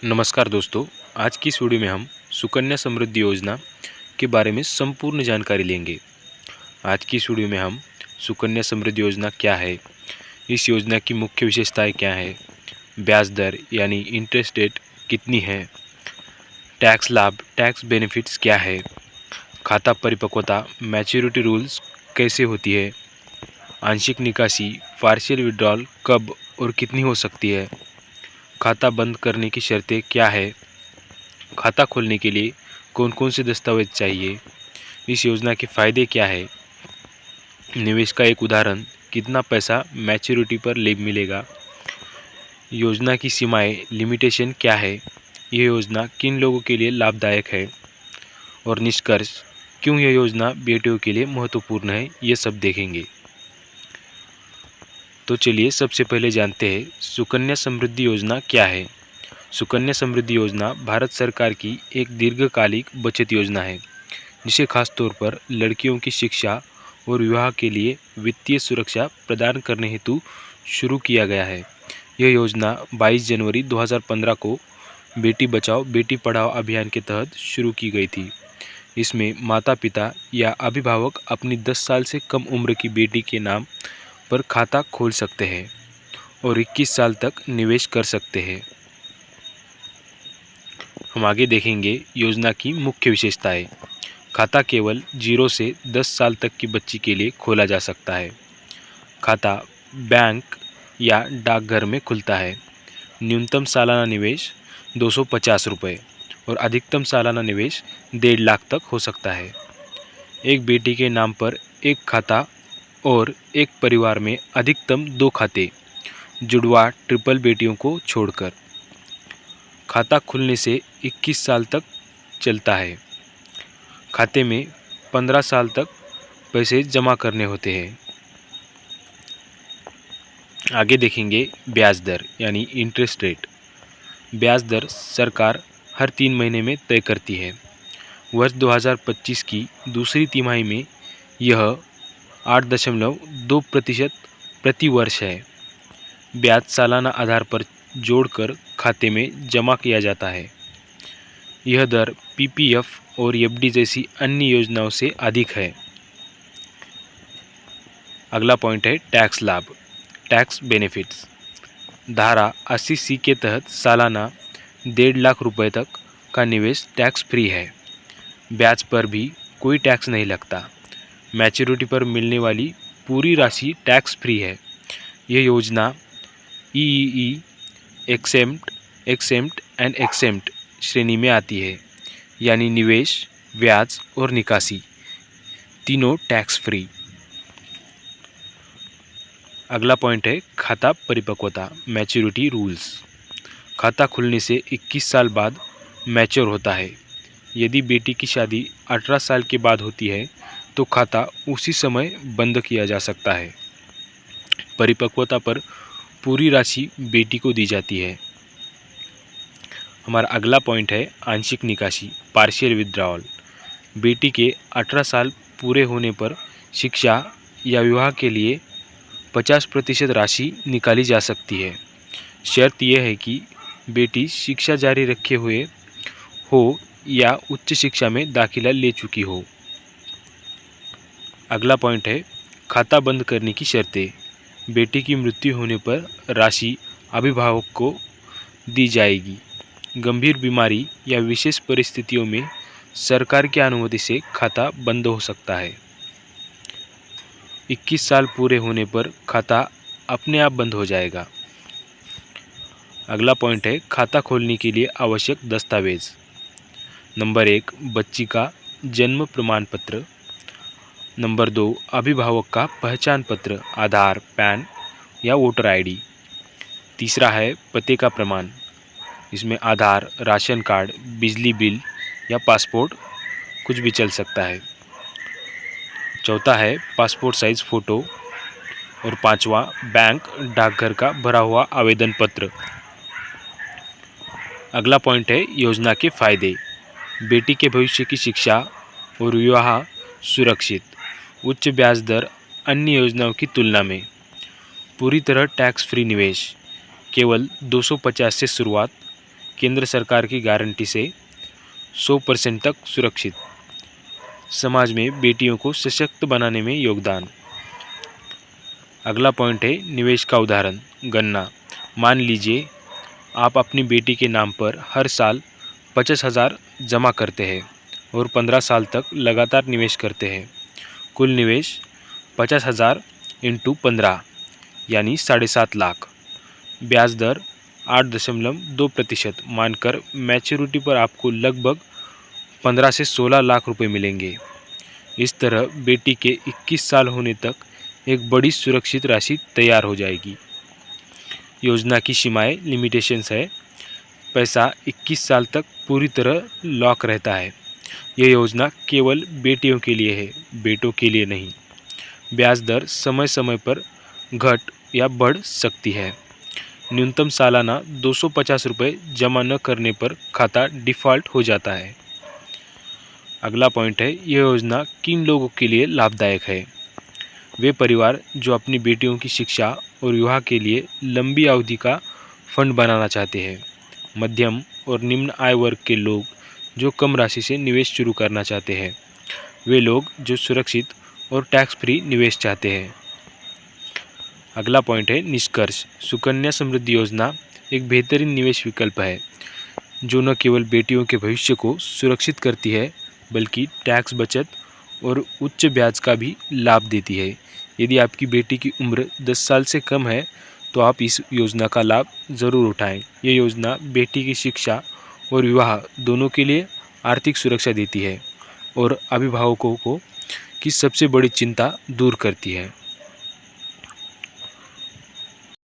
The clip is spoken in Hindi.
नमस्कार दोस्तों। आज की इस वीडियो में हम सुकन्या समृद्धि योजना के बारे में संपूर्ण जानकारी लेंगे। आज की इस वीडियो में हम सुकन्या समृद्धि योजना क्या है, इस योजना की मुख्य विशेषताएं क्या है, ब्याज दर यानी इंटरेस्ट रेट कितनी है, टैक्स लाभ टैक्स बेनिफिट्स क्या है, खाता परिपक्वता मैच्योरिटी रूल्स कैसे होती है, आंशिक निकासी पार्शियल विड्रॉल कब और कितनी हो सकती है, खाता बंद करने की शर्तें क्या है, खाता खोलने के लिए कौन कौन से दस्तावेज चाहिए, इस योजना के फ़ायदे क्या है, निवेश का एक उदाहरण, कितना पैसा मैच्योरिटी पर लाभ मिलेगा, योजना की सीमाएं लिमिटेशन क्या है, यह योजना किन लोगों के लिए लाभदायक है और निष्कर्ष क्यों यह योजना बेटियों के लिए महत्वपूर्ण है, ये सब देखेंगे। तो चलिए सबसे पहले जानते हैं सुकन्या समृद्धि योजना क्या है। सुकन्या समृद्धि योजना भारत सरकार की एक दीर्घकालिक बचत योजना है जिसे खास तौर पर लड़कियों की शिक्षा और विवाह के लिए वित्तीय सुरक्षा प्रदान करने हेतु शुरू किया गया है। यह योजना 22 जनवरी 2015 को बेटी बचाओ बेटी पढ़ाओ अभियान के तहत शुरू की गई थी। इसमें माता पिता या अभिभावक अपनी 10 साल से कम उम्र की बेटी के नाम पर खाता खोल सकते हैं और 21 साल तक निवेश कर सकते हैं। हम आगे देखेंगे योजना की मुख्य विशेषताएं। खाता केवल 0 से 10 साल तक की बच्ची के लिए खोला जा सकता है। खाता बैंक या डाकघर में खुलता है। न्यूनतम सालाना निवेश 250 रुपये और अधिकतम सालाना निवेश 1.5 लाख तक हो सकता है। एक बेटी के नाम पर एक खाता और एक परिवार में अधिकतम 2 खाते, जुड़वा ट्रिपल बेटियों को छोड़कर। खाता खुलने से 21 साल तक चलता है। खाते में 15 साल तक पैसे जमा करने होते हैं। आगे देखेंगे ब्याज दर यानी इंटरेस्ट रेट। ब्याज दर सरकार हर 3 महीने में तय करती है। वर्ष 2025 की दूसरी तिमाही में यह 8.2% प्रति वर्ष है। ब्याज सालाना आधार पर जोड़कर खाते में जमा किया जाता है। यह दर पीपीएफ और एफडी जैसी अन्य योजनाओं से अधिक है। अगला पॉइंट है टैक्स लाभ टैक्स बेनिफिट्स। धारा 80C के तहत सालाना 1.5 लाख रुपए तक का निवेश टैक्स फ्री है। ब्याज पर भी कोई टैक्स नहीं लगता। मैच्योरिटी पर मिलने वाली पूरी राशि टैक्स फ्री है। यह योजना ईईई एक्सेम्प्ट एंड एक्सेम्प्ट श्रेणी में आती है, यानी निवेश, ब्याज और निकासी तीनों टैक्स फ्री। अगला पॉइंट है खाता परिपक्वता मैच्योरिटी रूल्स। खाता खुलने से 21 साल बाद मैच्योर होता है। यदि बेटी की शादी 18 साल के बाद होती है तो खाता उसी समय बंद किया जा सकता है। परिपक्वता पर पूरी राशि बेटी को दी जाती है। हमारा अगला पॉइंट है आंशिक निकासी पार्शियल विड्रॉल। बेटी के 18 साल पूरे होने पर शिक्षा या विवाह के लिए 50% राशि निकाली जा सकती है। शर्त यह है कि बेटी शिक्षा जारी रखे हुए हो या उच्च शिक्षा में दाखिला ले चुकी हो। अगला पॉइंट है खाता बंद करने की शर्तें। बेटी की मृत्यु होने पर राशि अभिभावक को दी जाएगी। गंभीर बीमारी या विशेष परिस्थितियों में सरकार की अनुमति से खाता बंद हो सकता है। 21 साल पूरे होने पर खाता अपने आप बंद हो जाएगा। अगला पॉइंट है खाता खोलने के लिए आवश्यक दस्तावेज। नंबर 1 बच्ची का जन्म प्रमाण पत्र। नंबर 2 अभिभावक का पहचान पत्र, आधार, पैन या वोटर आईडी। तीसरा है पते का प्रमाण। इसमें आधार, राशन कार्ड, बिजली बिल या पासपोर्ट कुछ भी चल सकता है। चौथा है पासपोर्ट साइज फ़ोटो और पांचवा बैंक डाकघर का भरा हुआ आवेदन पत्र। अगला पॉइंट है योजना के फ़ायदे। बेटी के भविष्य की शिक्षा और विवाह सुरक्षित, उच्च ब्याज दर अन्य योजनाओं की तुलना में, पूरी तरह टैक्स फ्री निवेश, केवल 250 से शुरुआत, केंद्र सरकार की गारंटी से 100% तक सुरक्षित। समाज में बेटियों को सशक्त बनाने में योगदान। अगला पॉइंट है निवेश का उदाहरण, गन्ना। मान लीजिए आप अपनी बेटी के नाम पर हर साल 50,000 जमा करते हैं और 15 साल तक लगातार निवेश करते हैं। कुल निवेश 50,000 इंटू 15 यानी 7.5 लाख। ब्याज दर 8.2% मानकर मैच्योरिटी पर आपको लगभग 15 से 16 लाख रुपए मिलेंगे। इस तरह बेटी के 21 साल होने तक एक बड़ी सुरक्षित राशि तैयार हो जाएगी। योजना की सीमाएं, लिमिटेशंस है। पैसा 21 साल तक पूरी तरह लॉक रहता है। यह योजना केवल बेटियों के लिए है, बेटों के लिए नहीं। ब्याज दर समय समय पर घट या बढ़ सकती है। न्यूनतम सालाना 250 रुपये जमा न करने पर खाता डिफ़ॉल्ट हो जाता है। अगला पॉइंट है, यह योजना किन लोगों के लिए लाभदायक है। वे परिवार जो अपनी बेटियों की शिक्षा और विवाह के लिए लंबी अवधि का फंड बनाना चाहते हैं। मध्यम और निम्न आय वर्ग के लोग जो कम राशि से निवेश शुरू करना चाहते हैं। वे लोग जो सुरक्षित और टैक्स फ्री निवेश चाहते हैं। अगला पॉइंट है निष्कर्ष। सुकन्या समृद्धि योजना एक बेहतरीन निवेश विकल्प है जो न केवल बेटियों के भविष्य को सुरक्षित करती है बल्कि टैक्स बचत और उच्च ब्याज का भी लाभ देती है। यदि आपकी बेटी की उम्र 10 साल से कम है तो आप इस योजना का लाभ ज़रूर उठाएं। ये योजना बेटी की शिक्षा और विवाह दोनों के लिए आर्थिक सुरक्षा देती है और अभिभावकों को की सबसे बड़ी चिंता दूर करती है।